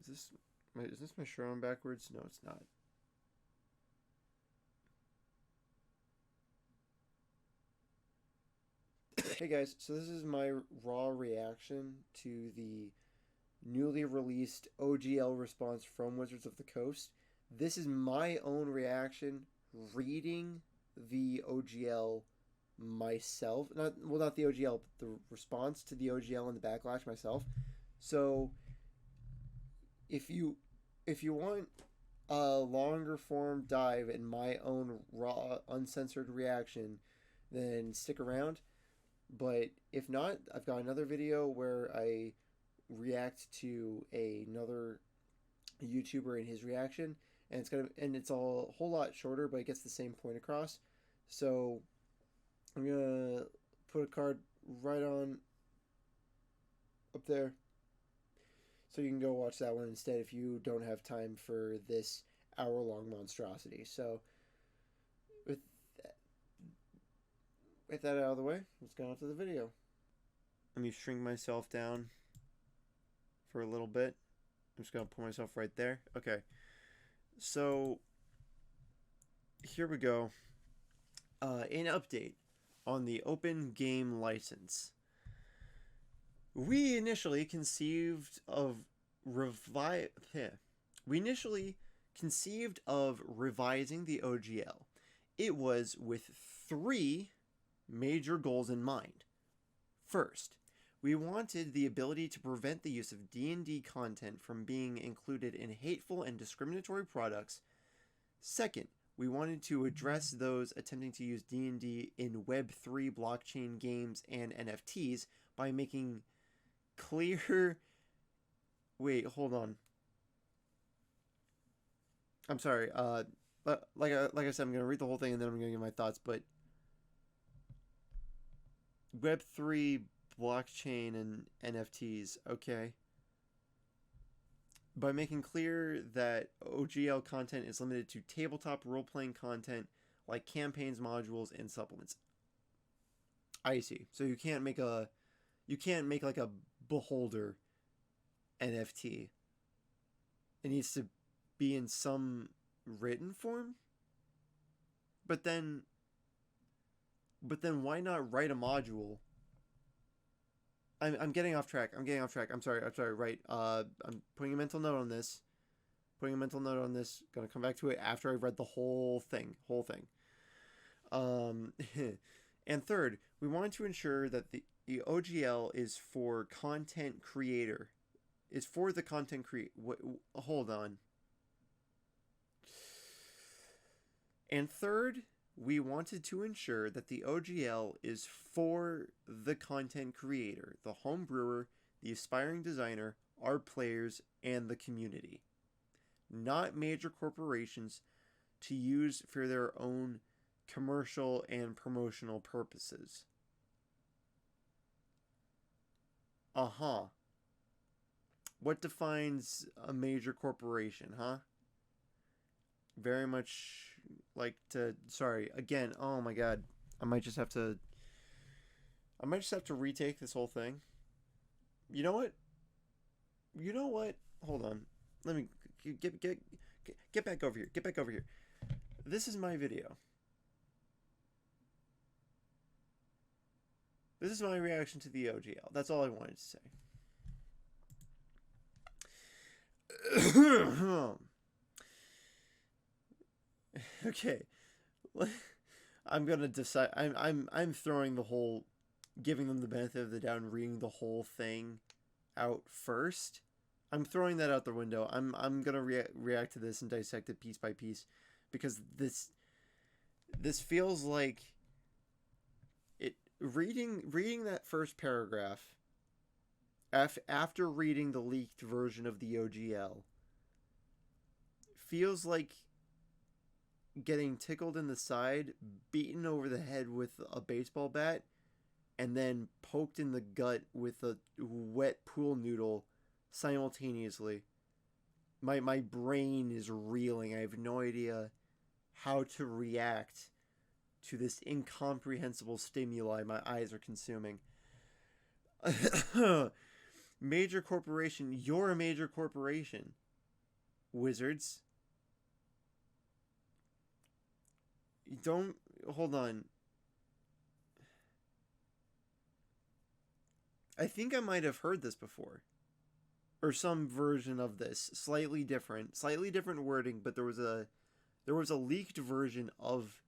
Is this my shirt on backwards? No, it's not. Hey guys, so this is my raw reaction to the newly released OGL response from Wizards of the Coast. This is my own reaction reading the OGL myself. Not the OGL, but the response to the OGL and the backlash myself. So if you want a longer form dive in my own raw uncensored reaction, then stick around. But if not, I've got another video where I react to another YouTuber and his reaction, and it's a whole lot shorter, but it gets the same point across. So I'm gonna put a card right on up there, so you can go watch that one instead if you don't have time for this hour-long monstrosity. So with that out of the way, let's go on to the video. Let me shrink myself down for a little bit. I'm just going to put myself right there. Okay. So, here we go. An update on the open game license. We initially conceived of revising the OGL. It was with 3 major goals in mind. First, we wanted the ability to prevent the use of D&D content from being included in hateful and discriminatory products. Second, we wanted to address those attempting to use D&D in Web3 blockchain games and NFTs by making clear... Wait, hold on. I'm sorry. Like I said, I'm going to read the whole thing and then I'm going to give my thoughts, but Web3 blockchain and NFTs, okay. By making clear that OGL content is limited to tabletop role-playing content like campaigns, modules, and supplements. I see. So you can't make like a Beholder NFT. It needs to be in some written form. But then why not write a module? I'm getting off track. I'm sorry. Right. I'm putting a mental note on this. Gonna come back to it after I've read the whole thing. And third, we wanted to ensure that the OGL is for content creator. Is for the content hold on. And third, we wanted to ensure that the OGL is for the content creator, the home brewer, the aspiring designer, our players, and the community. Not major corporations to use for their own commercial and promotional purposes. What defines a major corporation, huh? Very much like to... Sorry, again, oh my god. I might just have to retake this whole thing. You know what? Hold on. Let me get back over here. This is my video. This is my reaction to the OGL. That's all I wanted to say. Okay. I'm gonna decide. I'm throwing the whole, giving them the benefit of the doubt and reading the whole thing out first. I'm throwing that out the window. I'm gonna react to this and dissect it piece by piece, because this feels like it. Reading that first paragraph after reading the leaked version of the OGL feels like getting tickled in the side, beaten over the head with a baseball bat, and then poked in the gut with a wet pool noodle simultaneously. My brain is reeling. I have no idea how to react to this incomprehensible stimuli my eyes are consuming. Major corporation. You're a major corporation. Wizards. Don't. Hold on. I think I might have heard this before. Or some version of this. Slightly different wording, but there was a leaked version of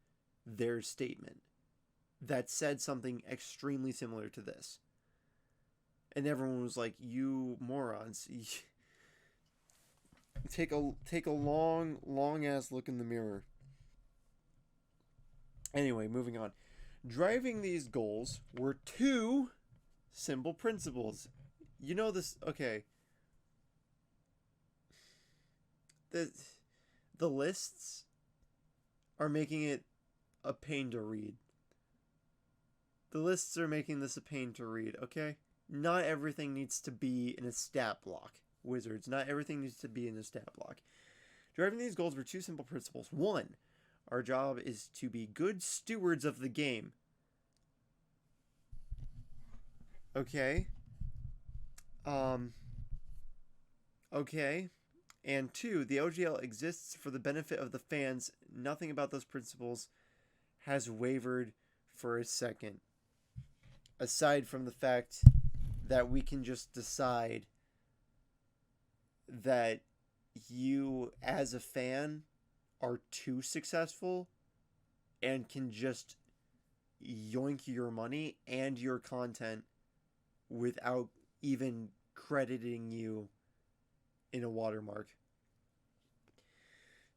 their statement that said something extremely similar to this. And everyone was like, "You morons." Take a long ass look in the mirror. Anyway, moving on. Driving these goals were two simple principles. You know this, okay. The lists are making it a pain to read. The lists are making this a pain to read, okay? Not everything needs to be in a stat block, Wizards. Not everything needs to be in a stat block. Driving these goals were two simple principles. One, our job is to be good stewards of the game. Okay. Okay. And two, the OGL exists for the benefit of the fans. Nothing about those principles has wavered for a second. Aside from the fact that we can just decide that you, as a fan, are too successful and can just yoink your money and your content without even crediting you in a watermark.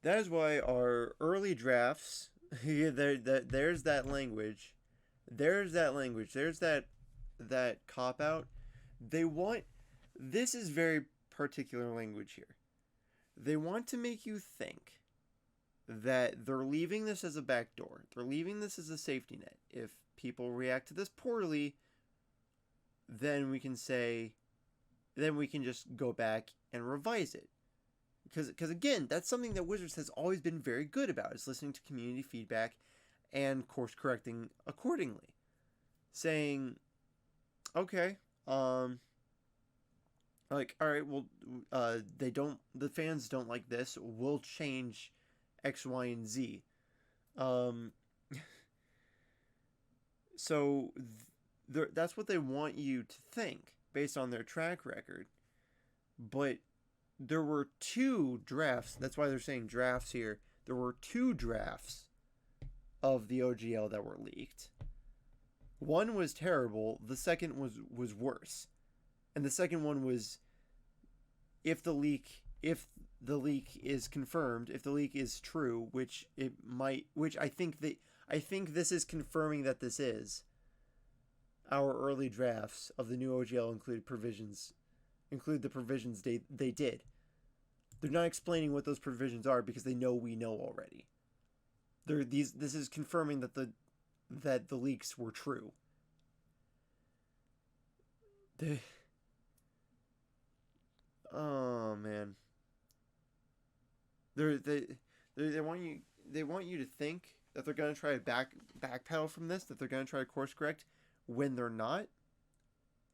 That is why our early drafts, there's that language. There's that cop out. This is very particular language here. They want to make you think that they're leaving this as a backdoor. They're leaving this as a safety net. If people react to this poorly, then we can just go back and revise it. Because again, that's something that Wizards has always been very good about, is listening to community feedback and course correcting accordingly. Saying, okay, like, all right, well, the fans don't like this. We'll change X, Y, and Z. So that's what they want you to think based on their track record. But there were two drafts. That's why they're saying drafts here. There were two drafts of the OGL that were leaked. One was terrible. The second was worse. And the second one was, if the leak is confirmed, if the leak is true, which I think this is confirming that this is. Our early drafts of the new OGL include the provisions they did. They're not explaining what those provisions are because they know we know already. This is confirming that the leaks were true. Oh man. They want you to think that they're gonna try to backpedal from this, that they're gonna try to course correct, when they're not.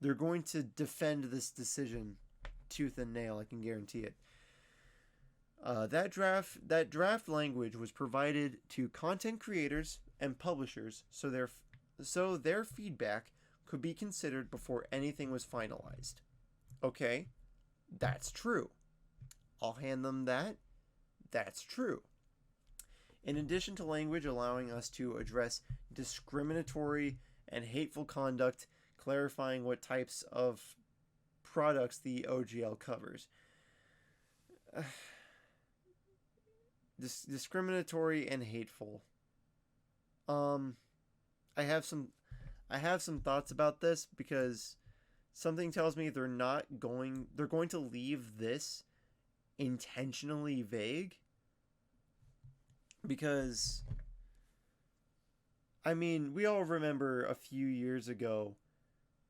They're going to defend this decision tooth and nail, I can guarantee it. That draft language was provided to content creators and publishers so their feedback could be considered before anything was finalized. Okay, that's true. I'll hand them that. That's true. In addition to language allowing us to address discriminatory and hateful conduct, clarifying what types of products the OGL covers. Discriminatory and hateful. I have some thoughts about this because something tells me they're going to leave this intentionally vague, because I mean, we all remember a few years ago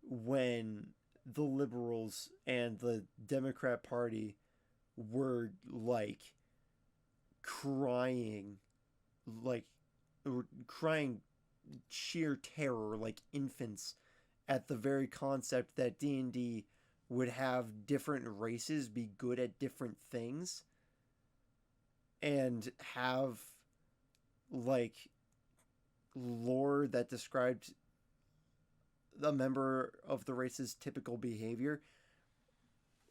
when the liberals and the Democrat Party were crying sheer terror like infants at the very concept that D&D would have different races be good at different things and have like lore that described a member of the race's typical behavior,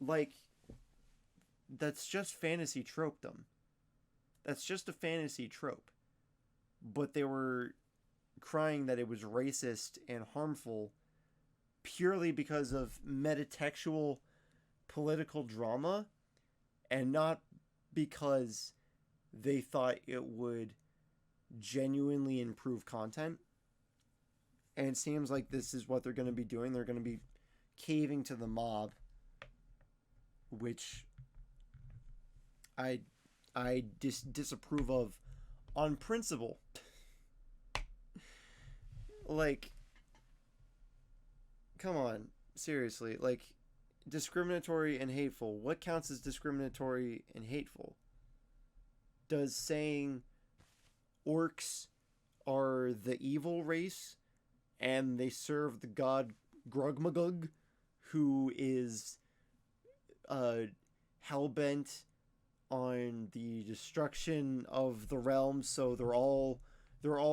like, that's just fantasy tropedom. That's just a fantasy trope. But they were crying that it was racist and harmful purely because of metatextual political drama, and not because they thought it would genuinely improve content. And it seems like this is what they're going to be doing. They're going to be caving to the mob, which I disapprove of on principle. Like, come on, seriously. Like, discriminatory and hateful. What counts as discriminatory and hateful? Does saying orcs are the evil race and they serve the god Grugmagug, who is hellbent on the destruction of the realm, so they're all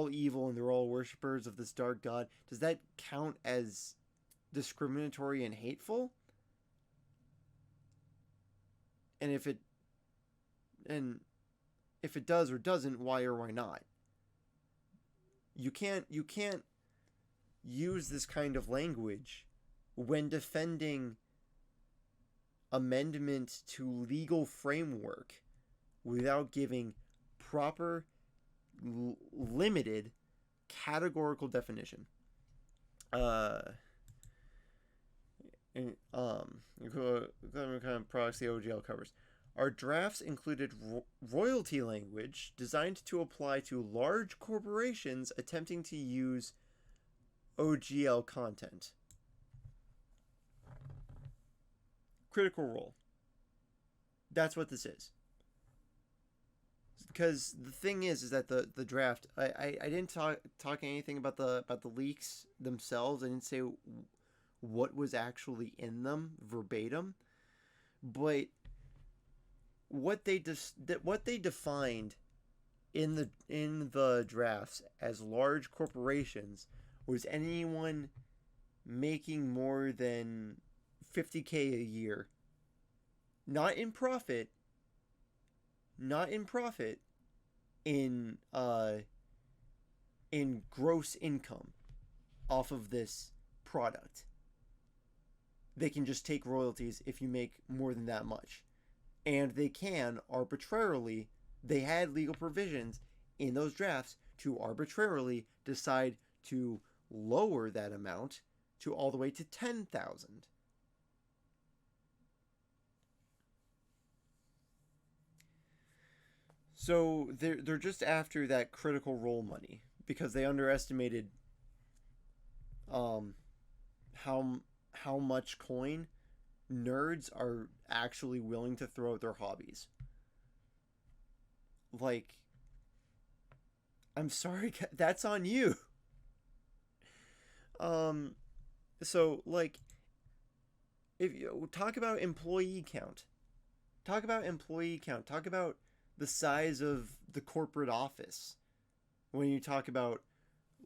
evil and they're all worshippers of this dark god, does that count as discriminatory and hateful? And if it does or doesn't, why or why not? You can't use this kind of language when defending amendment to legal framework without giving proper limited categorical definition. What kind of products the OGL covers? Our drafts included royalty language designed to apply to large corporations attempting to use OGL content. Critical Role. That's what this is. Because the thing is that the draft, I didn't talk anything about the leaks themselves. I didn't say what was actually in them verbatim, but what they defined in the drafts as large corporations was anyone making more than $50K a year, not in profit, in gross income off of this product. They can just take royalties if you make more than that much. And they can arbitrarily, they had legal provisions in those drafts to arbitrarily decide to lower that amount to all the way to 10,000. So they're just after that critical role money because they underestimated how much coin nerds are actually willing to throw at their hobbies. Like, I'm sorry, that's on you. So like, if you talk about employee count, talk about the size of the corporate office when you talk about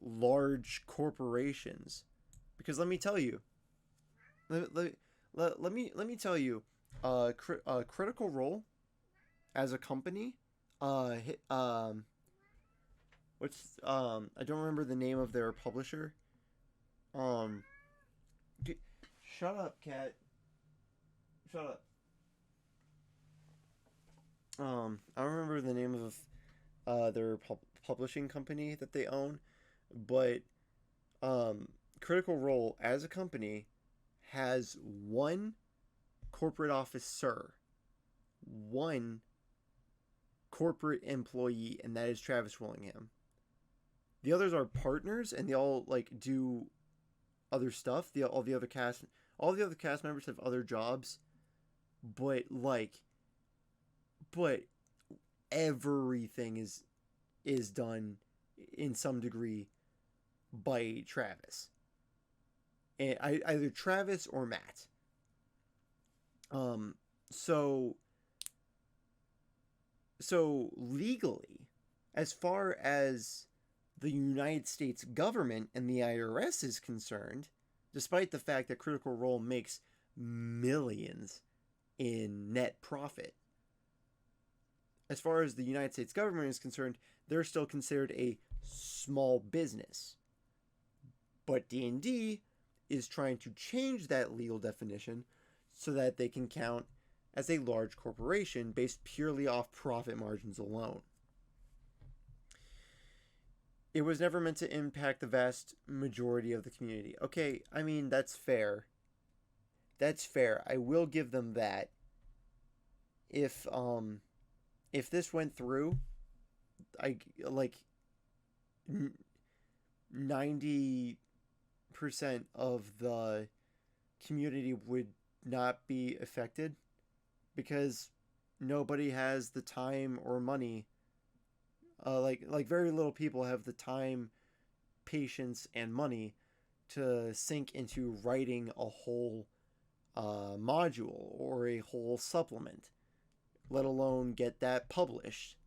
large corporations, because let me tell you, let me tell you, Critical Role as a company, I don't remember the name of their publisher. Shut up, cat. Shut up. I don't remember the name of their publishing company that they own, but Critical Role as a company has one corporate officer, one corporate employee, and that is Travis Willingham. The others are partners, and they all like do other stuff. All the other cast members have other jobs, but everything is done in some degree by Travis, and either Travis or Matt. Um, so so legally, as far as the United States government and the IRS is concerned, despite the fact that Critical Role makes millions in net profit, as far as the United States government is concerned, they're still considered a small business. But D&D is trying to change that legal definition so that they can count as a large corporation based purely off profit margins alone. It was never meant to impact the vast majority of the community. Okay, I mean, that's fair. That's fair. I will give them that. If this went through, I like 90% of the community would not be affected because nobody has the time or money. Like very little people have the time, patience, and money to sink into writing a whole module or a whole supplement, let alone get that published.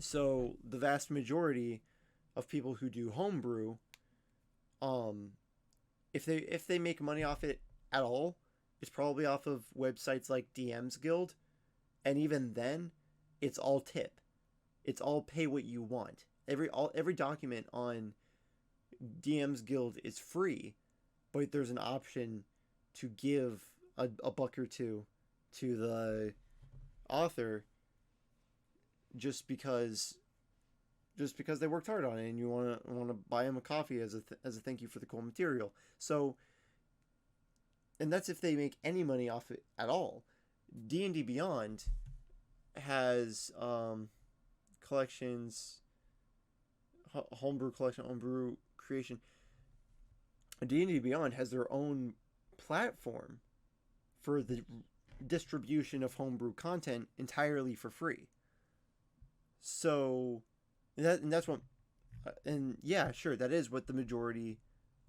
So the vast majority of people who do homebrew, um, if they make money off it at all, it's probably off of websites like DM's Guild, and even then, it's all tip. It's all pay what you want. Every document on DM's Guild is free, but there's an option to give a buck or two to the author just because they worked hard on it, and you want to buy them a coffee as a thank you for the cool material. So, and that's if they make any money off it at all. D&D Beyond has collections, homebrew collection, homebrew creation. D&D Beyond has their own platform for the distribution of homebrew content entirely for free. So that's what, and yeah, sure, that is what the majority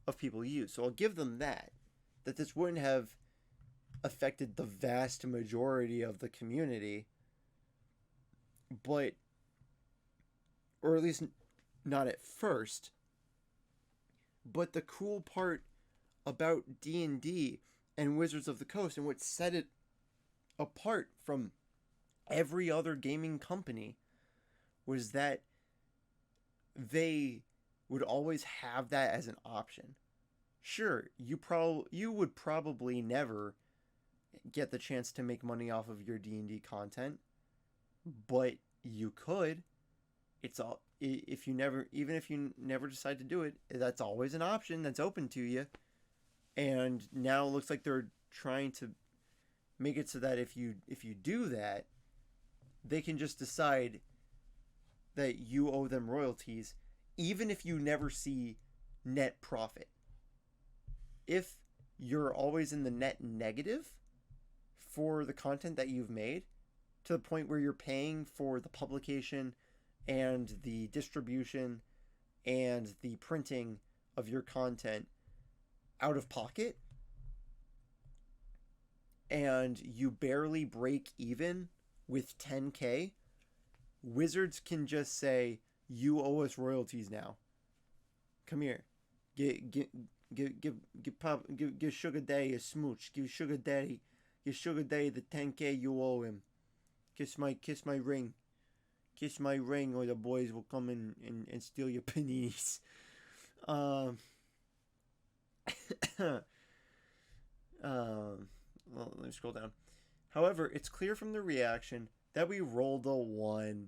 of people use. So I'll give them that this wouldn't have affected the vast majority of the community, but, or at least not at first. But the cool part about D&D and Wizards of the Coast, and what set it apart from every other gaming company, was that they would always have that as an option. Sure, you would probably never get the chance to make money off of your D&D content, but you could. It's all, if you never, even if you never decide to do it, that's always an option that's open to you. And now it looks like they're trying to make it so that if you do that, they can just decide that you owe them royalties, even if you never see net profit. If you're always in the net negative for the content that you've made, to the point where you're paying for the publication and the distribution and the printing of your content out of pocket, and you barely break even with 10K, Wizards can just say, you owe us royalties now. Come here. Give Sugar Daddy a smooch. Give Sugar Daddy the 10K you owe him. Kiss my ring. Kiss my ring, or the boys will come in and steal your pennies. Well, let me scroll down. However, it's clear from the reaction that we rolled a 1.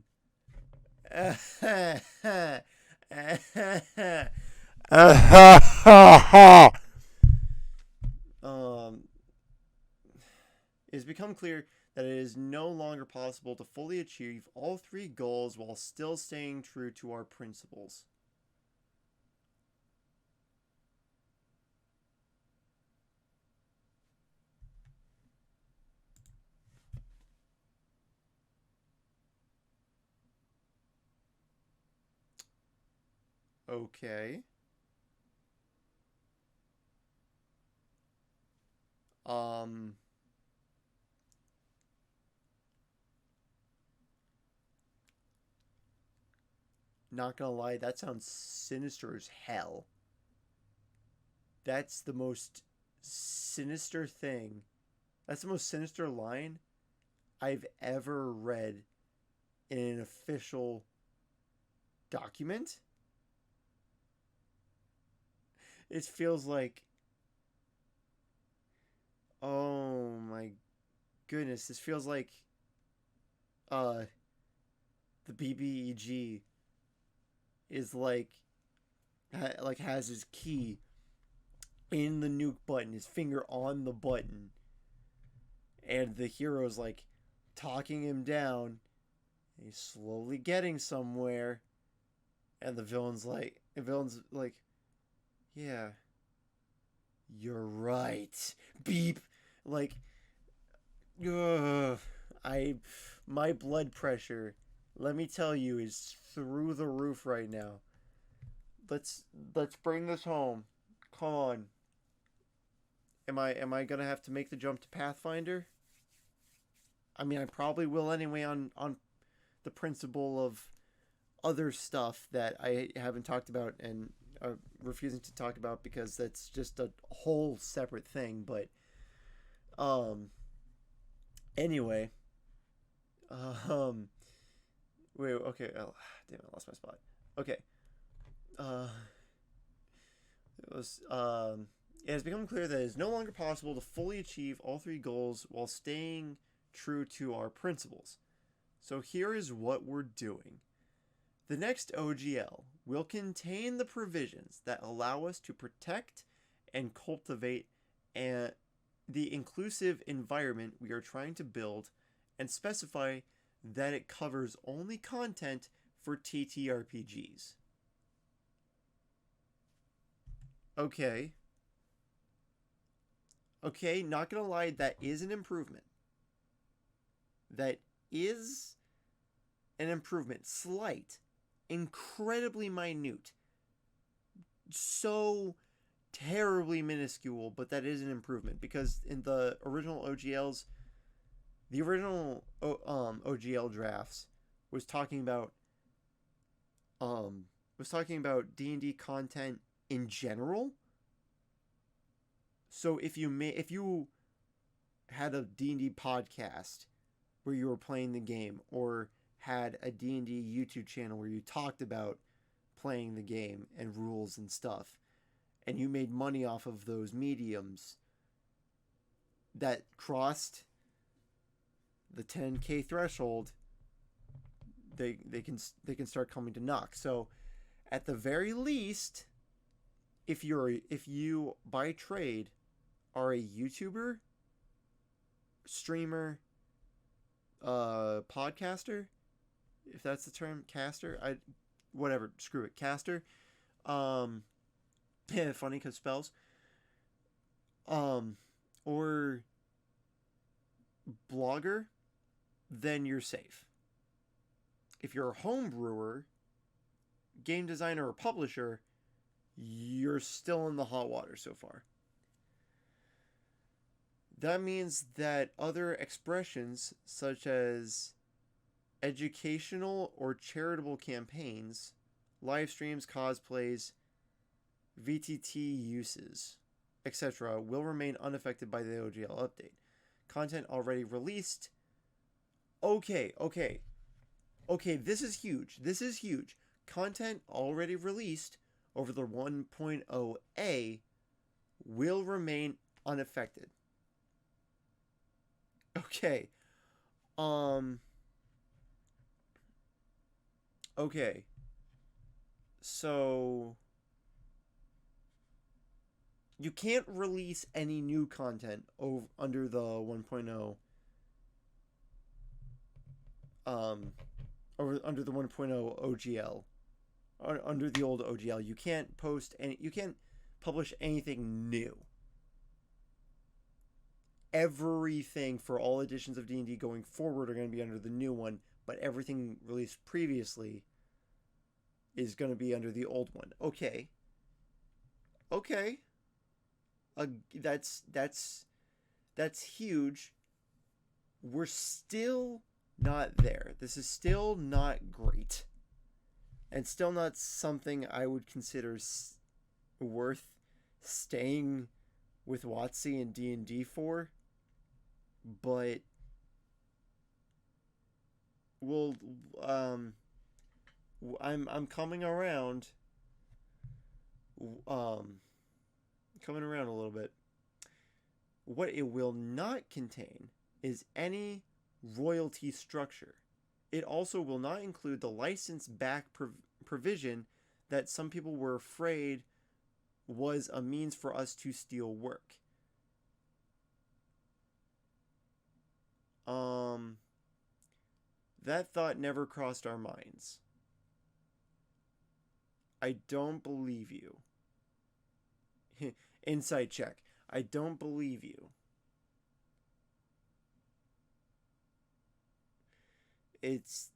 It's become clear that it is no longer possible to fully achieve all 3 goals while still staying true to our principles. Okay. not gonna lie, that sounds sinister as hell. That's the most sinister thing. That's the most sinister line I've ever read in an official document. It feels like, oh my goodness, this feels like the BBEG is like has his key in the nuke button, his finger on the button, and the hero's like talking him down. He's slowly getting somewhere, and the villain's like, yeah, you're right. Beep. Like, ugh, my blood pressure, let me tell you, is through the roof right now. Let's bring this home. Come on. Am I gonna have to make the jump to Pathfinder? I mean, I probably will anyway on the principle of other stuff that I haven't talked about and are refusing to talk about because that's just a whole separate thing. But anyway, wait, okay, oh, damn, I lost my spot. Okay, it has become clear that it is no longer possible to fully achieve all three goals while staying true to our principles. So here is what we're doing. The next OGL will contain the provisions that allow us to protect and cultivate the inclusive environment we are trying to build, and specify that it covers only content for TTRPGs. Okay, not gonna lie, that is an improvement. That is an improvement. Slight. Incredibly minute. So terribly minuscule, but that is an improvement. Because in the original OGLs, the original OGL drafts was talking about D&D content in general. So if you had a D&D podcast where you were playing the game, or had a D&D YouTube channel where you talked about playing the game and rules and stuff, and you made money off of those mediums that crossed the 10K threshold, they can start coming to knock. So at the very least, if you by trade are a YouTuber, streamer, podcaster, if that's the term, caster, whatever, screw it, caster, yeah, funny because spells, or blogger, then you're safe. If you're a home brewer, game designer, or publisher, you're still in the hot water so far. That means that other expressions, such as educational or charitable campaigns, live streams, cosplays, VTT uses, etc., will remain unaffected by the OGL update. Content already released. Okay, this is huge. Content already released over the 1.0A will remain unaffected. Okay. Okay. So you can't release any new content under the 1.0 under the 1.0 OGL, or under the old OGL. You can't publish anything new. Everything for all editions of D&D going forward are going to be under the new one, but everything released previously is going to be under the old one. Okay. That's huge. We're still not there. This is still not great. and still not something I would consider worth staying with WotC and D&D for, but we'll I'm coming around, um coming around a little bit. What it will not contain is any royalty structure. It also will not include the license back provision that some people were afraid was a means for us to steal work. That thought never crossed our minds. I don't believe you. Insight check. I don't believe you. It's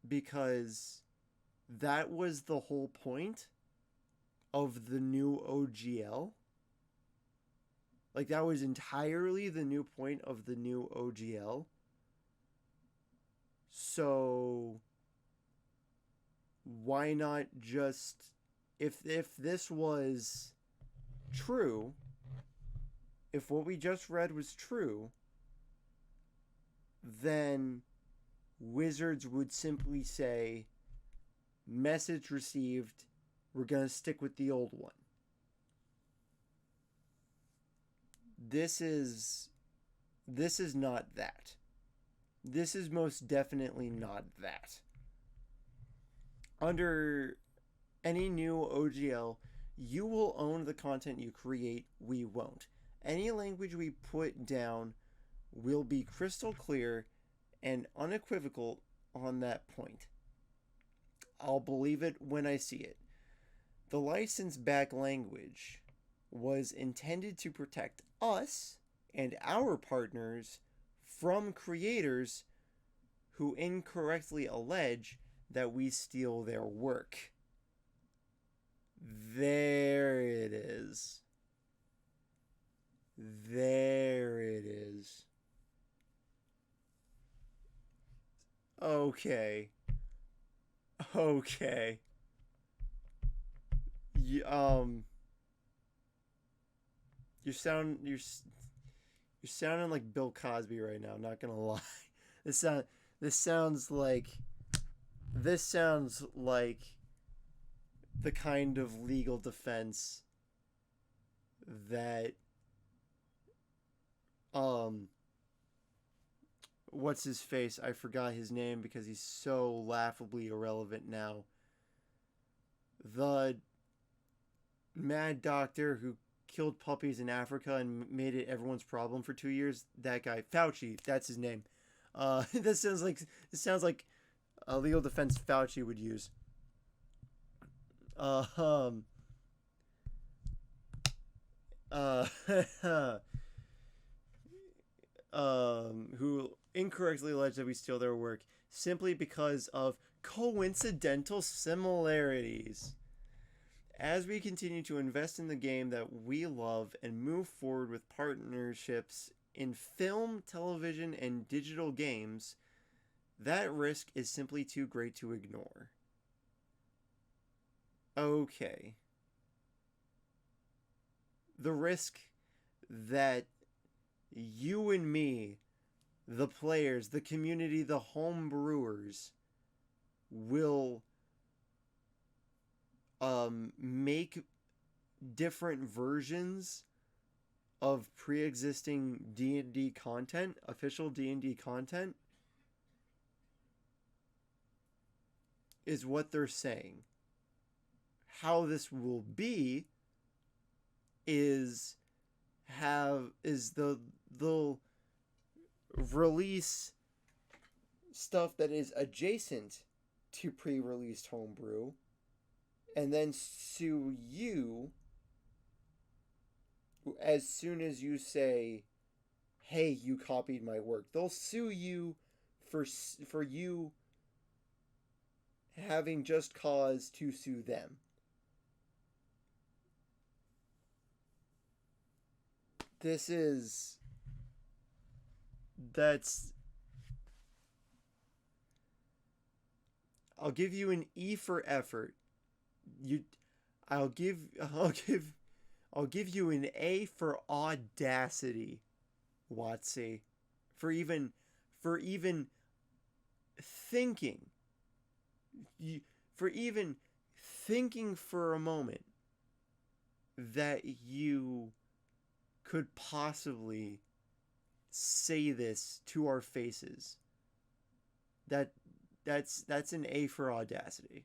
because that was the whole point of the new OGL. Like, that was entirely the new point of the new OGL. So why not just, if this was true, if what we just read was true, then Wizards would simply say, message received, we're going to stick with the old one. This is not that. This is most definitely not that. Under any new OGL, you will own the content you create, we won't. Any language we put down will be crystal clear and unequivocal on that point. I'll believe it when I see it. The license back language was intended to protect us and our partners from creators who incorrectly allege that we steal their work. There it is. There it is. Okay. Okay. You're sounding like Bill Cosby right now, not gonna lie. This sounds like the kind of legal defense that what's his face? I forgot his name because he's so laughably irrelevant now. The mad doctor who killed puppies in Africa and made it everyone's problem for 2 years. That guy, Fauci, that's his name. This sounds like a legal defense Fauci would use. Who incorrectly alleged that we steal their work simply because of coincidental similarities. As we continue to invest in the game that we love and move forward with partnerships in film, television, and digital games, that risk is simply too great to ignore. Okay. The risk that you and me, the players, the community, the home brewers, will make different versions of pre-existing D&D content, official D&D content, is what they're saying. How this will be is they'll release stuff that is adjacent to pre-released homebrew and then sue you as soon as you say, hey, you copied my work. They'll sue you for you having just cause to sue them. That's I'll give you an E for effort. I'll give you an A for audacity, Watsy, for even thinking, for even thinking for a moment that you could possibly say this to our faces. That's an A for audacity.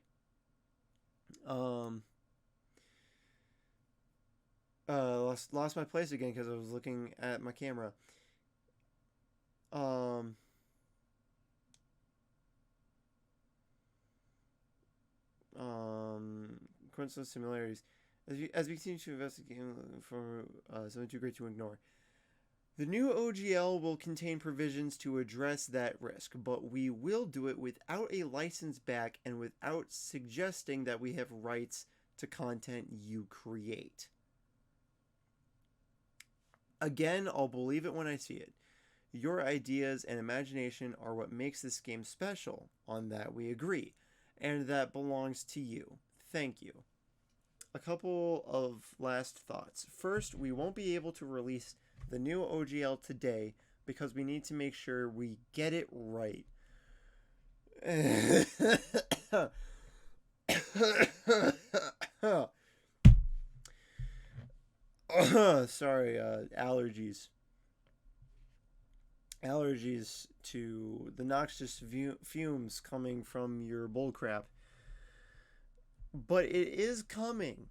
Lost my place again because I was looking at my camera. Coincidence similarities. As we continue to investigate for something too great to ignore. The new OGL will contain provisions to address that risk, but we will do it without a license back and without suggesting that we have rights to content you create. Again, I'll believe it when I see it. Your ideas and imagination are what makes this game special. On that we agree, and that belongs to you. Thank you. A couple of last thoughts. First, we won't be able to release the new OGL today because we need to make sure we get it right. Sorry, allergies. Allergies to the noxious fumes coming from your bullcrap. But it is coming.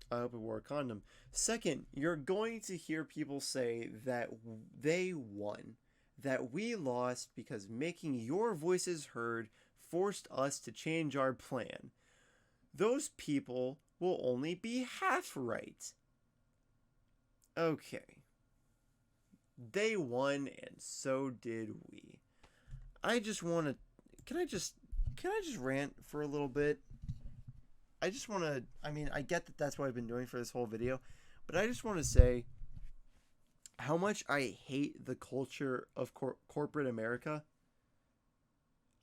I hope I wore a condom. Second, you're going to hear people say that they won, that we lost because making your voices heard forced us to change our plan. Those people will only be half right. Okay. They won and so did we. I just want to... Can I just rant for a little bit? I just want to... I mean, I get that that's what I've been doing for this whole video, but I just want to say how much I hate the culture of corporate America.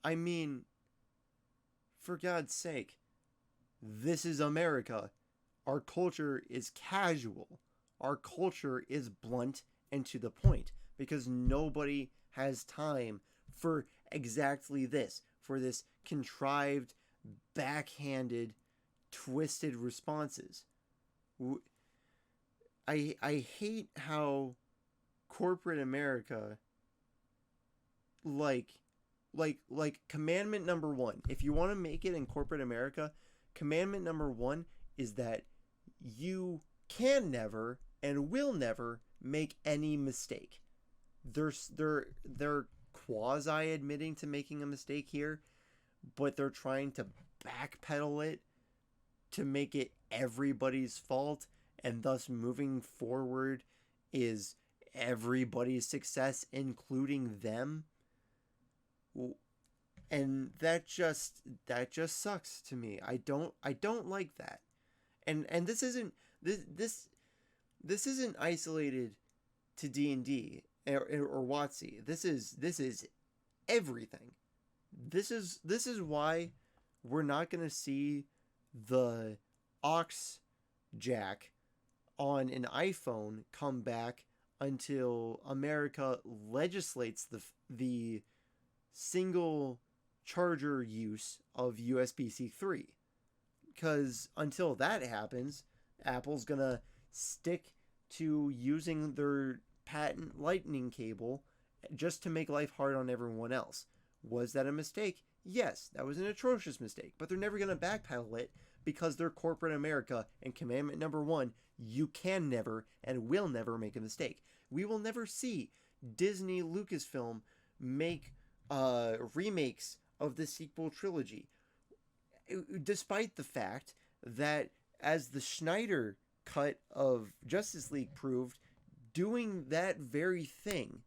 I mean, for God's sake, this is America. Our culture is casual. Our culture is blunt and to the point because nobody has time for exactly this, for this contrived, backhanded, twisted responses. I hate how corporate America, like commandment number 1, if you want to make it in corporate America, commandment number 1 is that you can never and will never make any mistake. They're quasi admitting to making a mistake here, but they're trying to backpedal it to make it everybody's fault, and thus moving forward is everybody's success, including them. And that just sucks to me. I don't like that. And this isn't isolated to D&D or WotC. This is everything. This is why we're not going to see the aux jack on an iPhone come back until America legislates the single charger use of USB-C 3. Because until that happens, Apple's going to stick to using their patent lightning cable just to make life hard on everyone else. Was that a mistake? Yes, that was an atrocious mistake, but they're never going to backpedal it because they're corporate America, and commandment number 1, you can never and will never make a mistake. We will never see Disney Lucasfilm make remakes of the sequel trilogy, despite the fact that, as the Snyder cut of Justice League proved, doing that very thing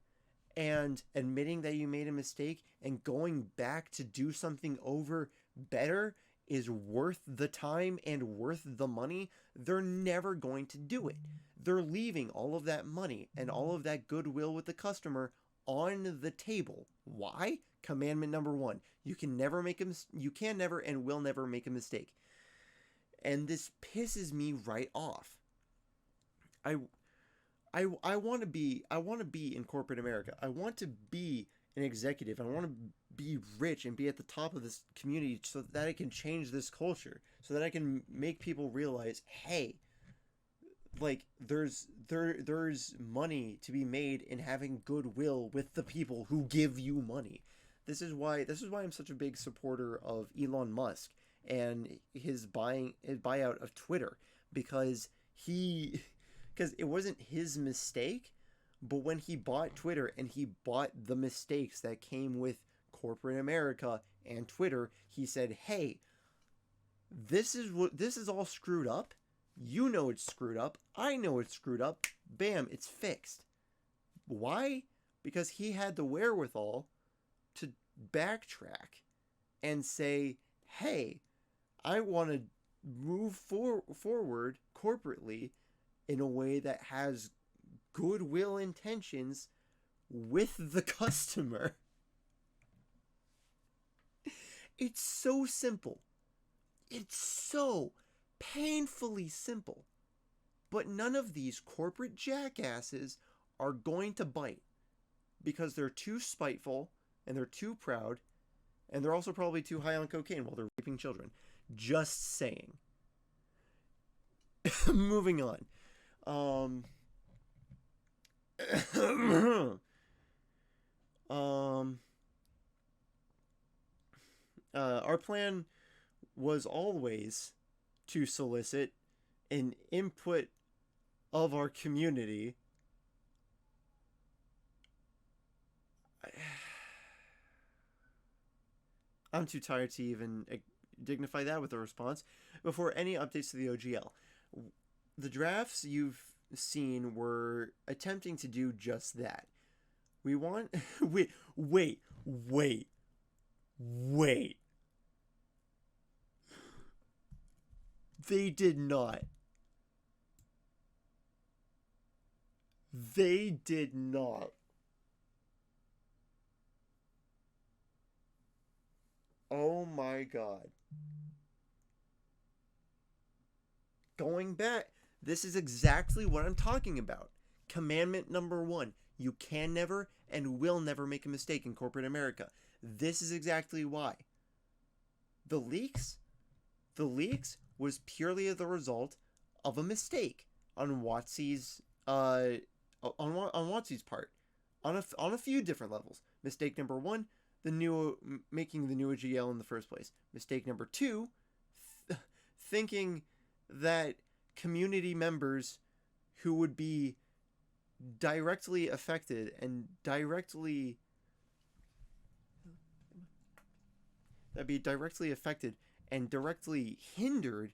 and admitting that you made a mistake and going back to do something over better is worth the time and worth the money. They're never going to do it. They're leaving all of that money and all of that goodwill with the customer on the table. Why? Commandment number 1. You can never and will never make a mistake. And this pisses me right off. I want to be in corporate America. I want to be an executive. I want to be rich and be at the top of this community so that I can change this culture, so that I can make people realize, hey, like there's money to be made in having goodwill with the people who give you money. This is why I'm such a big supporter of Elon Musk and his buyout of Twitter, because it wasn't his mistake, but when he bought Twitter and he bought the mistakes that came with corporate America and Twitter, he said, hey, this is all screwed up. You know it's screwed up. I know it's screwed up. Bam, it's fixed. Why? Because he had the wherewithal to backtrack and say, hey, I want to move forward corporately in a way that has goodwill intentions with the customer. It's so simple. It's so painfully simple. But none of these corporate jackasses are going to bite, because they're too spiteful and they're too proud, and they're also probably too high on cocaine while they're raping children. Just saying. Moving on. Our plan was always to solicit an input of our community. I'm too tired to even dignify that with a response. Before any updates to the OGL, the drafts you've seen were attempting to do just that. We want... Wait. They did not. They did not. Oh my god. Going back, this is exactly what I'm talking about. Commandment number 1. You can never and will never make a mistake in corporate America. This is exactly why. The leaks was purely the result of a mistake on WotC's on WotC's part, on a few different levels. Mistake number 1, making the new OGL in the first place. Mistake number 2, thinking that community members who would be directly affected and directly hindered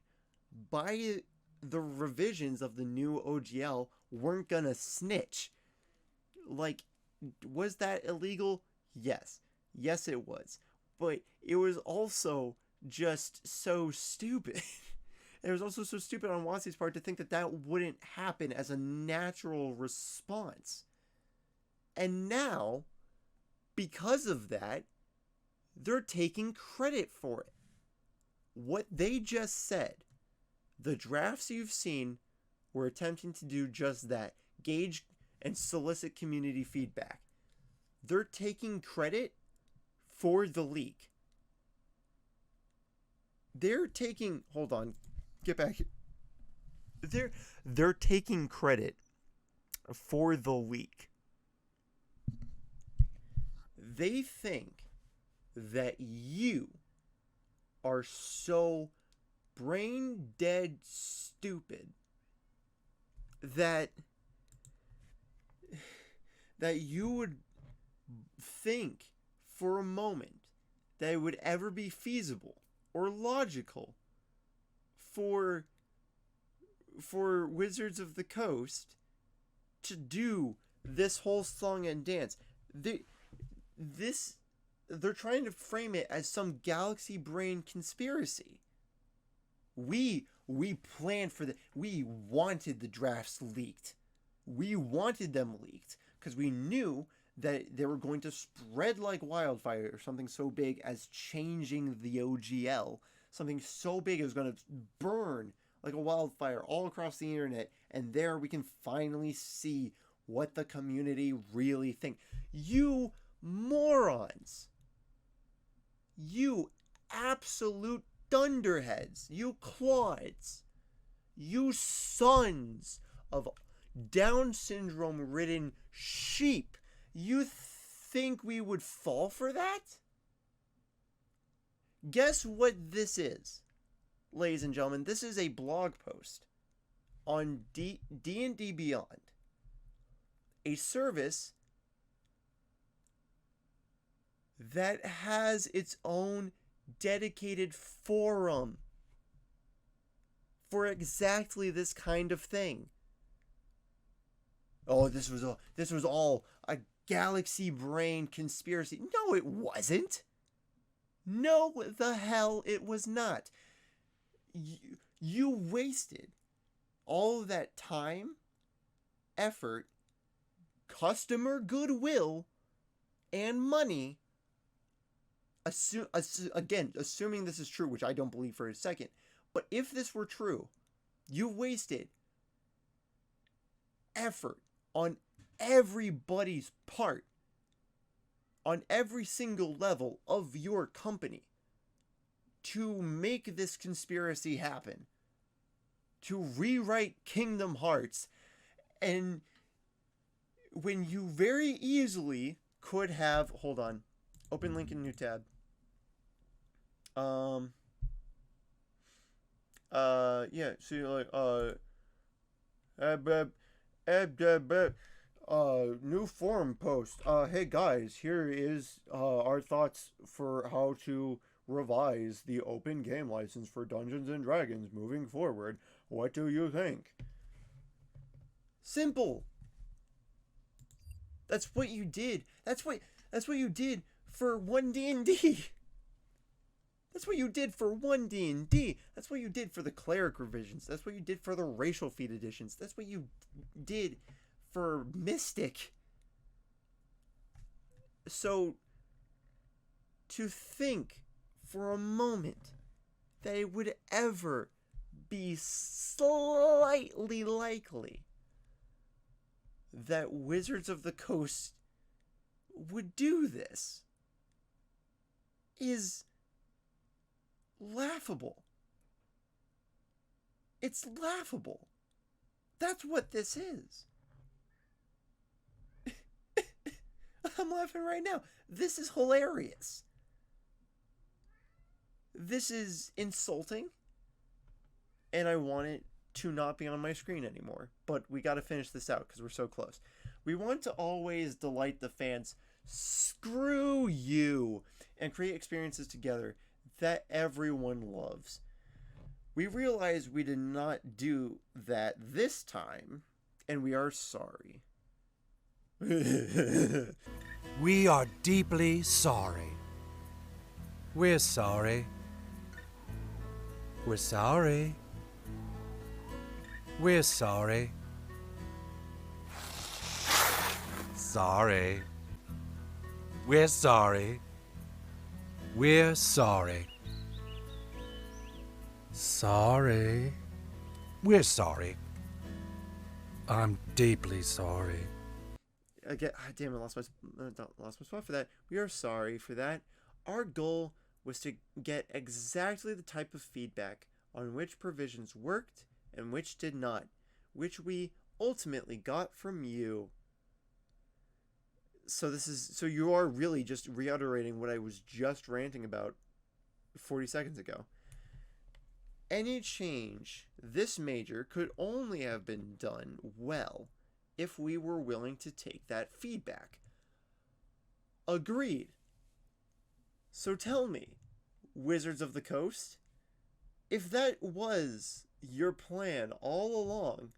by the revisions of the new OGL weren't gonna snitch. Like, was that illegal? Yes, it was. But it was also just so stupid. It was also so stupid on WotC's part to think that wouldn't happen as a natural response. And now, because of that, they're taking credit for it. What they just said, the drafts you've seen were attempting to do just that. Gauge and solicit community feedback. They're taking credit for the leak. Hold on. Get back here. They're taking credit for the leak. They think that you are so brain dead stupid that you would think for a moment that it would ever be feasible or logical for Wizards of the Coast to do this whole song and dance. They're trying to frame it as some galaxy brain conspiracy. We planned for we wanted the drafts leaked. We wanted them leaked because we knew that they were going to spread like wildfire, or something so big as changing the OGL. Something so big is going to burn like a wildfire all across the internet, and there we can finally see what the community really think. You morons! You absolute dunderheads! You clods! You sons of Down syndrome ridden sheep! You think we would fall for that? Guess what this is, ladies and gentlemen? This is a blog post on D&D Beyond, a service that has its own dedicated forum for exactly this kind of thing. Oh, this was all a galaxy brain conspiracy. No, it wasn't. No, the hell it was not. You wasted all of that time, effort, customer goodwill, and money. Assuming this is true, which I don't believe for a second, but if this were true, you wasted effort on everybody's part, on every single level of your company, to make this conspiracy happen, to rewrite Kingdom Hearts, and when you very easily could have, hold on, open link in new tab. Yeah, so you're like, new forum post. Hey guys, here is our thoughts for how to revise the open game license for Dungeons and Dragons moving forward. What do you think? Simple. That's what you did. That's what you did for 1D&D. That's what you did for 1D&D. That's what you did for the cleric revisions. That's what you did for the racial feed editions. That's what you did for Mystic. So, to think for a moment that it would ever be slightly likely that Wizards of the Coast would do this is laughable. It's laughable. That's what this is. I'm laughing right now. This is hilarious. This is insulting, and I want it to not be on my screen anymore. But we got to finish this out because we're so close. We want to always delight the fans. Screw you! And create experiences together that everyone loves. We realize we did not do that this time, and we are sorry. We are deeply sorry. We're sorry. We're sorry. We're sorry. Sorry. We're sorry. We're sorry. Sorry. We're sorry. I'm deeply sorry. Again, damn it, lost my spot for that. We are sorry for that. Our goal was to get exactly the type of feedback on which provisions worked and which did not, which we ultimately got from you. So you are really just reiterating what I was just ranting about 40 seconds ago. Any change this major could only have been done well if we were willing to take that feedback. Agreed. So tell me, Wizards of the Coast, if that was your plan all along,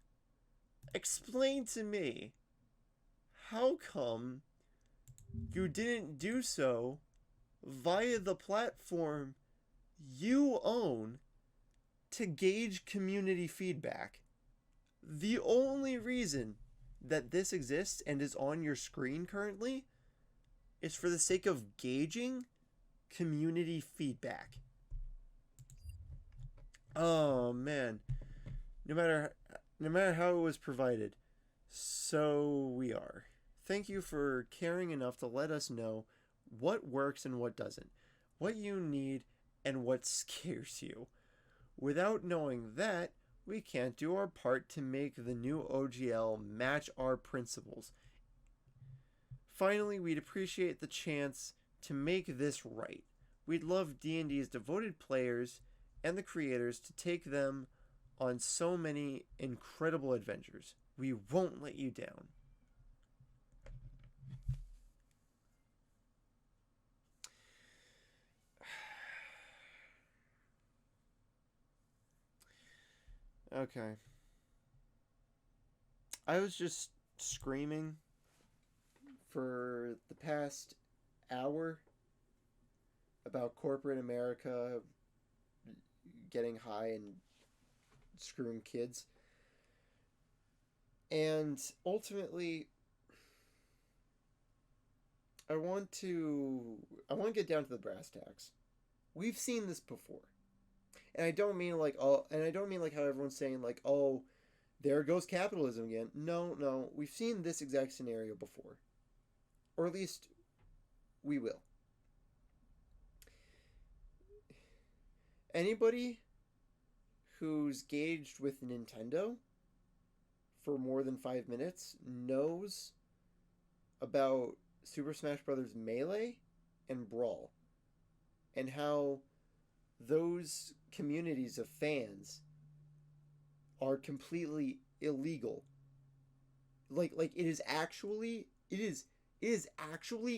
explain to me how come you didn't do so via the platform you own to gauge community feedback. The only reason that this exists and is on your screen currently is for the sake of gauging community feedback. Oh man, no matter how it was provided, so we are. Thank you for caring enough to let us know what works and what doesn't, what you need and what scares you. Without knowing that, we can't do our part to make the new OGL match our principles. Finally, we'd appreciate the chance to make this right. We'd love D&D's devoted players and the creators to take them on so many incredible adventures. We won't let you down. Okay. I was just screaming for the past hour about corporate America getting high and screwing kids. And ultimately, I want to get down to the brass tacks. We've seen this before. And I don't mean like how everyone's saying like, oh, there goes capitalism again. No, we've seen this exact scenario before. Or at least we will. Anybody who's gauged with Nintendo for more than 5 minutes knows about Super Smash Bros. Melee and Brawl, and how those communities of fans are completely illegal. Like it is actually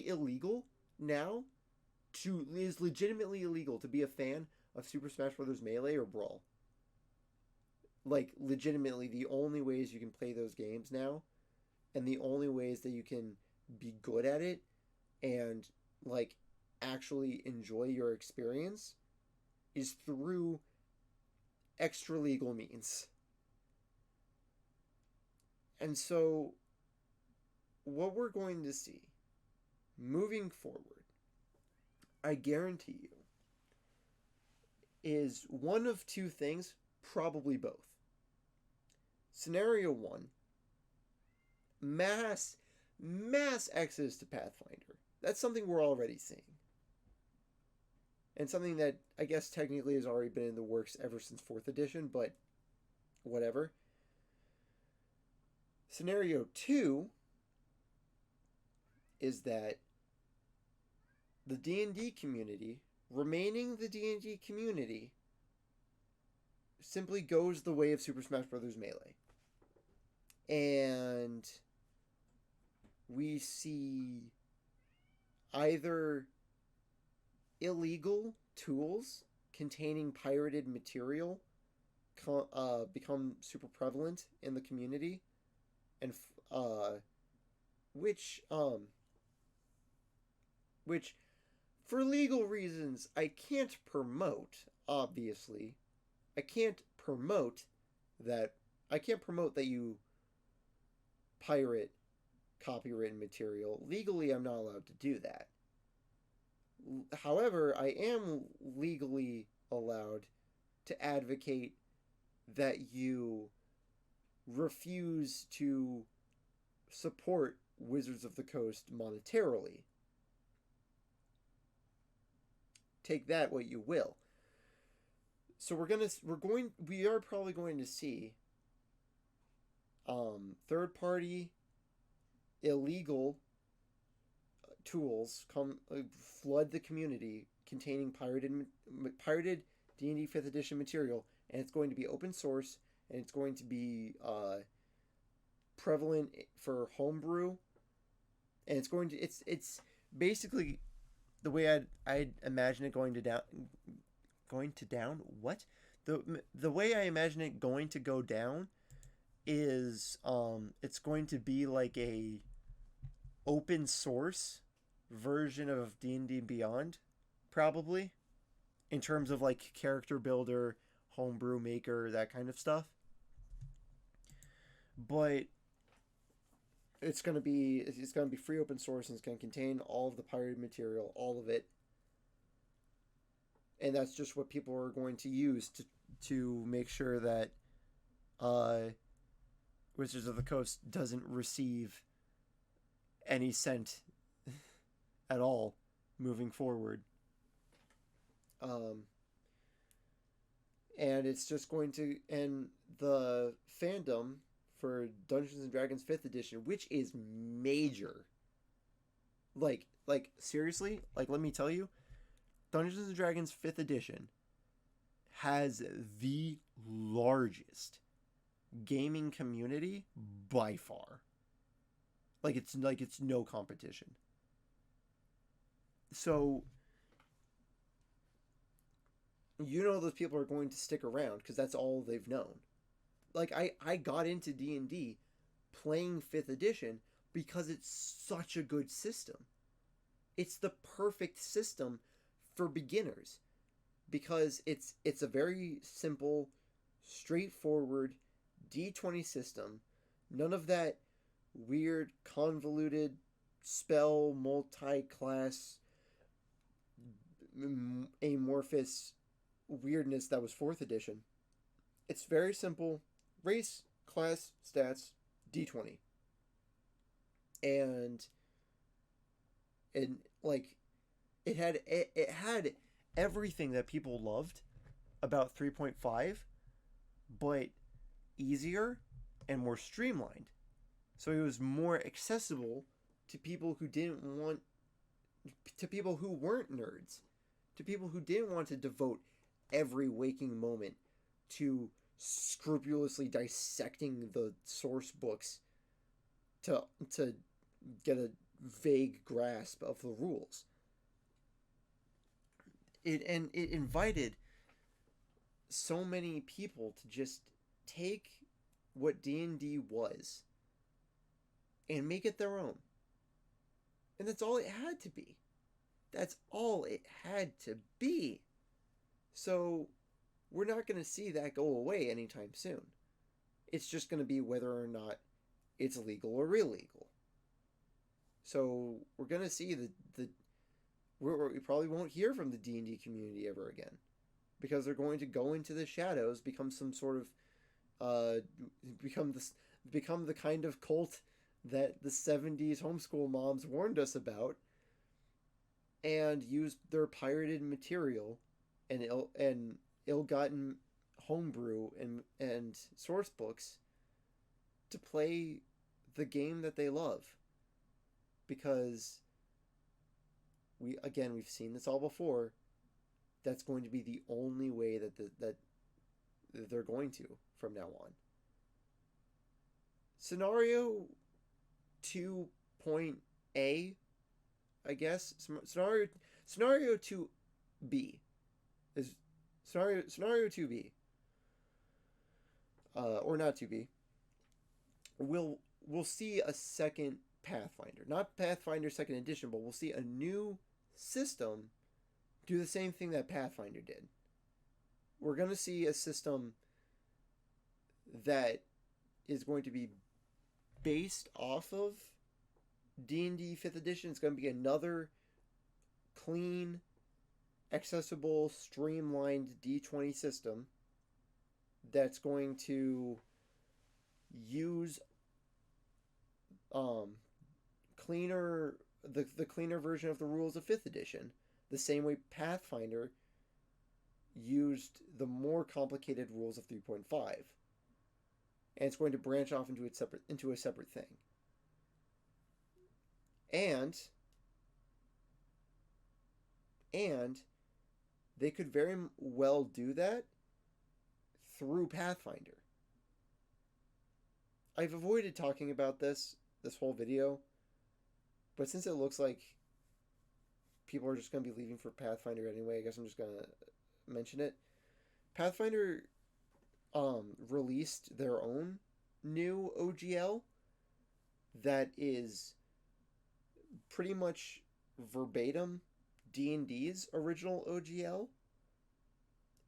illegal now. It is legitimately illegal to be a fan of Super Smash Bros. Melee or Brawl. Like, legitimately, the only ways you can play those games now, and the only ways that you can be good at it and, like, actually enjoy your experience is through extra legal means. And so, what we're going to see moving forward, I guarantee you, is one of two things, probably both. Scenario 1, mass exodus to Pathfinder. That's something we're already seeing. And something that I guess technically has already been in the works ever since 4th edition, but whatever. Scenario 2 is that the D&D community, remaining the D&D community, simply goes the way of Super Smash Bros. Melee. And we see either illegal tools containing pirated material become super prevalent in the community, and which for legal reasons I can't promote. Obviously, I can't promote that you pirate copywritten material. Legally, I'm not allowed to do that. However, I am legally allowed to advocate that you refuse to support Wizards of the Coast monetarily. Take that what you will. So we are probably going to see third-party illegal tools flood the community containing pirated D&D 5th edition material, and it's going to be open source, and it's going to be prevalent for homebrew, and it's basically the way I'd imagine it going to down. What? The way I imagine it going to go down is it's going to be like a open source version of D&D Beyond, probably, in terms of like character builder, homebrew maker, that kind of stuff. But it's going to be free open source, and it's going to contain all of the pirated material, all of it. And that's just what people are going to use to make sure that Wizards of the Coast doesn't receive any cent at all moving forward. And it's just going to, and the fandom for Dungeons and Dragons 5th edition, which is major. Like seriously, let me tell you, Dungeons and Dragons 5th edition has the largest gaming community by far. It's no competition. So those people are going to stick around because that's all they've known. I got into D&D playing 5th edition because it's such a good system. It's the perfect system for beginners because it's a very simple, straightforward D20 system. None of that weird, convoluted spell, multi-class, amorphous weirdness that was 4th edition. It's very simple. Race, class, stats, D20. And it had everything that people loved about 3.5, but easier and more streamlined. So it was more accessible to people who weren't nerds, to people who didn't want to devote every waking moment to scrupulously dissecting the source books to get a vague grasp of the rules. It invited so many people to just take what D&D was and make it their own. And that's all it had to be. That's all it had to be. So we're not going to see that go away anytime soon. It's just going to be whether or not it's legal or illegal. So we're going to see we probably won't hear from the D&D community ever again, because they're going to go into the shadows, become some sort of become the kind of cult that the 70s homeschool moms warned us about, and use their pirated material and ill-gotten homebrew and source books to play the game that they love. Because we've seen this all before. That's going to be the only way that they're going to from now on. Scenario 2.A, I guess. Scenario 2B is scenario 2B, or not 2B. We'll see a second Pathfinder, not Pathfinder 2nd edition, but we'll see a new system do the same thing that Pathfinder did. We're going to see a system that is going to be based off of D&D 5th edition. It's going to be another clean, accessible, streamlined D20 system that's going to use the cleaner version of the rules of 5th edition, the same way Pathfinder used the more complicated rules of 3.5. And it's going to branch off into a separate thing. And they could very well do that through Pathfinder. I've avoided talking about this whole video, but since it looks like people are just going to be leaving for Pathfinder anyway, I guess I'm just going to mention it. Pathfinder released their own new OGL that is pretty much verbatim D&D's original OGL,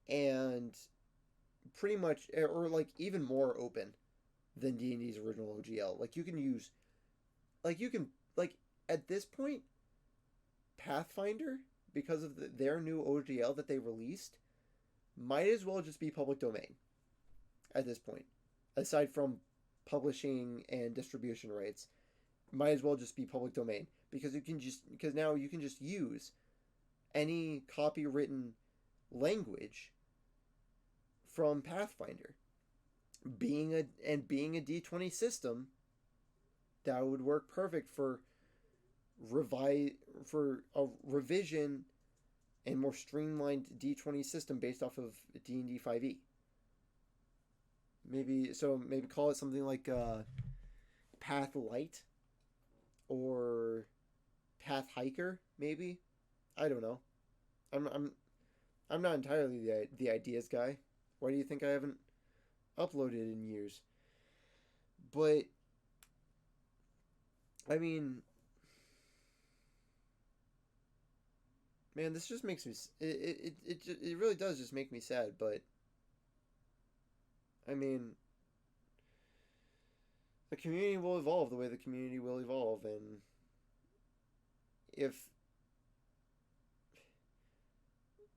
and pretty much, or even more open than D&D's original OGL. You can use like you can like at this point, Pathfinder, because of their new OGL that they released, might as well just be public domain at this point. Aside from publishing and distribution rights, might as well just be public domain because now you can just use any copywritten language from Pathfinder. Being a D20 system, that would work perfect for a revision and more streamlined D20 system based off of D&D 5e. Maybe call it something like Path Light or Path Hiker. Maybe, I don't know. I'm not entirely the ideas guy. Why do you think I haven't uploaded in years? But I mean, man, this just makes me it really does just make me sad. But I mean, the community will evolve the way the community will evolve, and if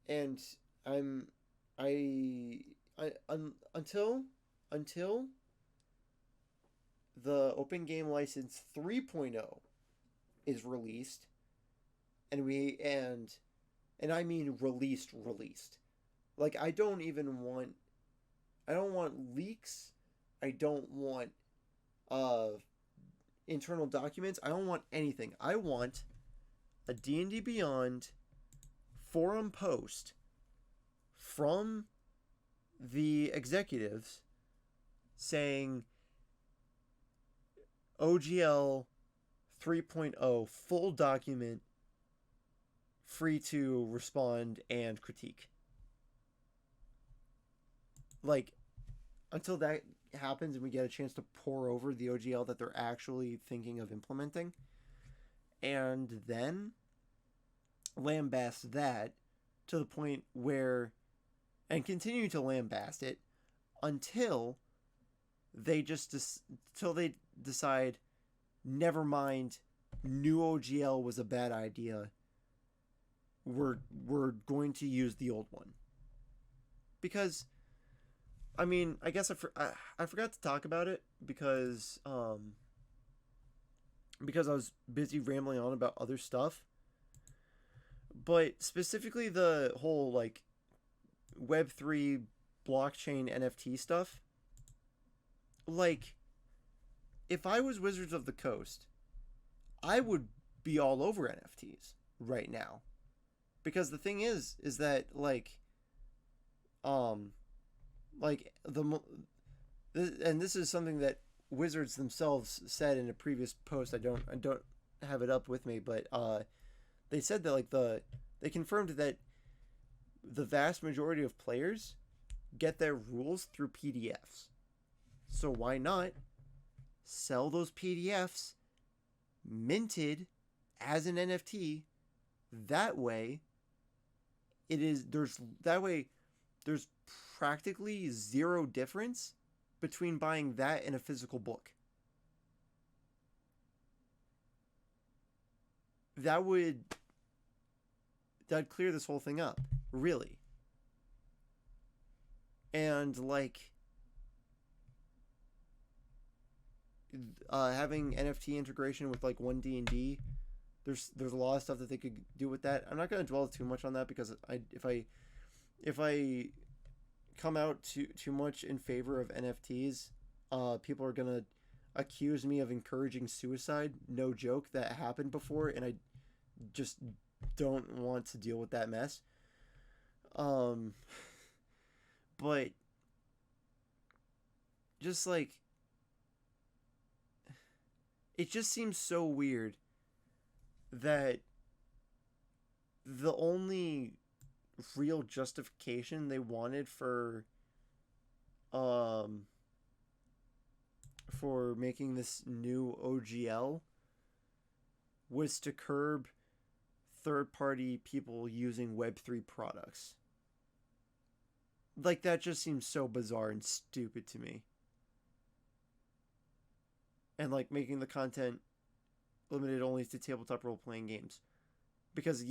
and I'm until the Open Game License 3.0 is released, and I mean released. Like I don't want leaks. I don't want internal documents. I don't want anything. I want a D&D Beyond forum post from the executives saying OGL 3.0 full document, free to respond and critique. Like, until that happens and we get a chance to pour over the OGL that they're actually thinking of implementing, and then lambast that to the point where, and continue to lambast it until they decide, never mind, new OGL was a bad idea. We're going to use the old one. Because, I mean, I guess I forgot to talk about it because I was busy rambling on about other stuff. But specifically the whole, like, Web3 blockchain NFT stuff. Like, if I was Wizards of the Coast, I would be all over NFTs right now. Because the thing is that, like, and this is something that Wizards themselves said in a previous post. I don't have it up with me, but they said that, like, they confirmed that the vast majority of players get their rules through PDFs. So why not sell those PDFs minted as an NFT? That way there's practically zero difference between buying that and a physical book. That'd clear this whole thing up, really. And, like, having NFT integration with, like, 1D&D, there's a lot of stuff that they could do with that. I'm not going to dwell too much on that because if I come out too much in favor of NFTs, people are going to accuse me of encouraging suicide. No joke, that happened before, and I just don't want to deal with that mess. But just, like, it just seems so weird that the only real justification they wanted for making this new OGL was to curb third-party people using Web3 products. Like, that just seems so bizarre and stupid to me. And, like, making the content limited only to tabletop role playing games. Because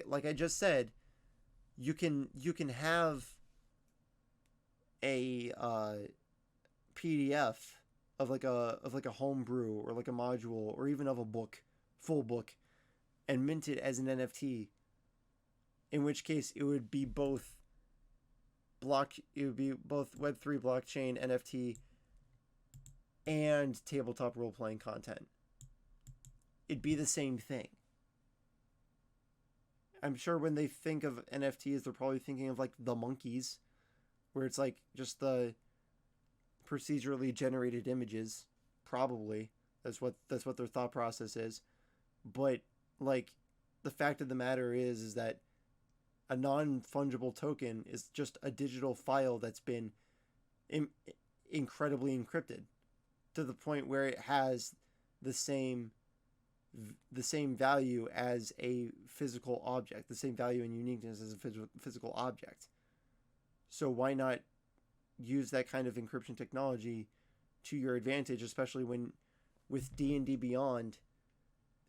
like I just said, you can have a PDF of like a homebrew or like a module or even of a book, full book, and mint it as an NFT. In which case, it would be both Web3 blockchain NFT and tabletop role playing content. It'd be the same thing. I'm sure when they think of NFTs, they're probably thinking of like the monkeys, where it's like just the procedurally generated images. Probably that's what their thought process is. But like, the fact of the matter is that a non-fungible token is just a digital file that's been incredibly encrypted to the point where it has the same value as a physical object, the same value and uniqueness as a physical object. So why not use that kind of encryption technology to your advantage, especially when with D&D Beyond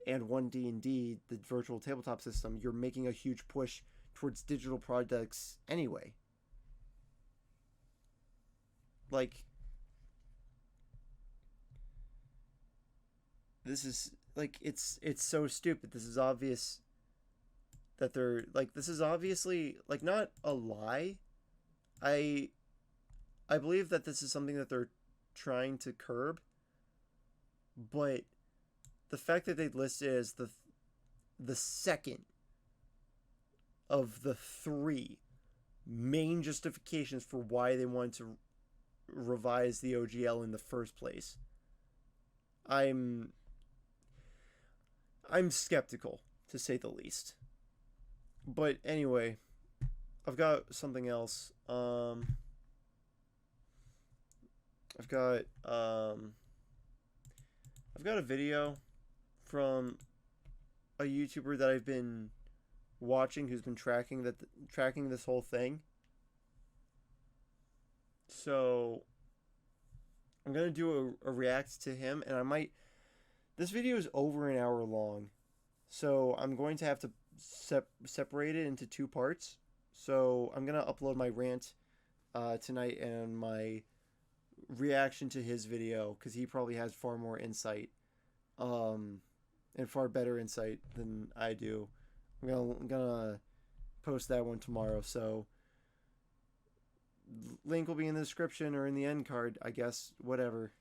and 1D&D, the virtual tabletop system, you're making a huge push towards digital products anyway. Like, this is like, it's so stupid. This is obvious that they're like, this is obviously like not a lie. I believe that this is something that they're trying to curb, but the fact that they listed as the second of the three main justifications for why they wanted to revise the OGL in the first place, I'm skeptical, to say the least. But anyway, I've got something else. I've got a video from a YouTuber that I've been watching who's been tracking this whole thing. So I'm gonna do a react to him, and I might. This video is over an hour long, so I'm going to have to separate it into two parts. So I'm gonna upload my rant tonight and my reaction to his video, because he probably has far more insight, and far better insight than I do. I'm gonna post that one tomorrow, so link will be in the description or in the end card, I guess, whatever.